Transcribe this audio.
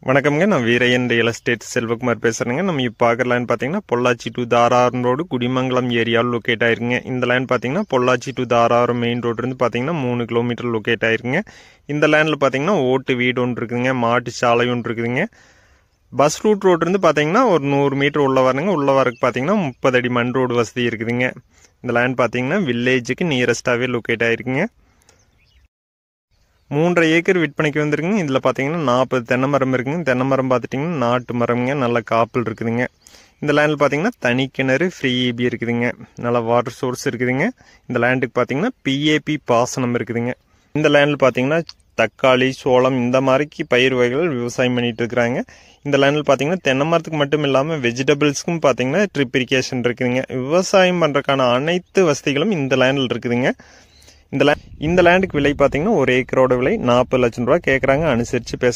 வணக்கம்ங்க. நான் Veeraiyan real estate Selvakumar பேசுகிறேங்க. நம்ம இப்போ பார்க்குற லேண்ட் பார்த்தீங்கன்னா பொள்ளாச்சி டு தாராபுரம் ரோடு குடிமங்கலம் ஏரியாவில் லொக்கேட் ஆயிருங்க. இந்த லேண்ட் பார்த்தீங்கன்னா Pollachi to Dharapuram main road இருந்து பார்த்தீங்கன்னா 3 கிலோமீட்டர் லொக்கேட் ஆயிருங்க. இந்த லேண்டில் பார்த்தீங்கன்னா ஓட்டு வீடு ஒன்று இருக்குதுங்க, மாட்டு சாலை ஒன்று இருக்குதுங்க. பஸ் ரூட் ரோடு இருந்து பார்த்தீங்கன்னா ஒரு 100 மீட்டர் உள்ள வரணுங்க. உள்ள வரக்கு பார்த்தீங்கன்னா 30 அடி மண் ரோடு வசதி இருக்குதுங்க. இந்த லேண்ட் பார்த்தீங்கன்னா வில்லேஜுக்கு நியரஸ்டாகவே லொக்கேட் ஆயிருக்குங்க. 3.5 ஏக்கர் விற்பனைக்கு வந்துருக்குங்க. இதில் பார்த்தீங்கன்னா 40 தென்னை மரம் இருக்குங்க. தென்னை மரம் பார்த்துட்டிங்கன்னா நாட்டு மரம்ங்க, நல்ல காப்பில் இருக்குதுங்க. இந்த லேண்டில் பார்த்தீங்கன்னா தனி கிணறு ஃப்ரீ EB இருக்குதுங்க, நல்ல வாட்டர் சோர்ஸ் இருக்குதுங்க. இந்த லேண்டுக்கு பார்த்தீங்கன்னா PAP பாசனம் இருக்குதுங்க. இந்த லேண்டில் பார்த்தீங்கன்னா தக்காளி, சோளம் இந்த மாதிரிக்கு பயிர் வகைகள் விவசாயம் பண்ணிட்டு இருக்கிறாங்க. இந்த லேண்டில் பார்த்தீங்கன்னா தென்னை மரத்துக்கு மட்டும் இல்லாமல் வெஜிடபிள்ஸ்க்கும் பார்த்தீங்கன்னா ட்ரிப் இரிகேஷன் இருக்குதுங்க. விவசாயம் பண்ணுறதுக்கான அனைத்து வசதிகளும் இந்த லேண்டில் இருக்குதுங்க. இந்த லேண்டுக்கு விலை பார்த்தீங்கன்னா 1 ஏக்கரோட விலை 40 லட்சம் ரூபா கேட்குறாங்க. அனுசரித்து பேச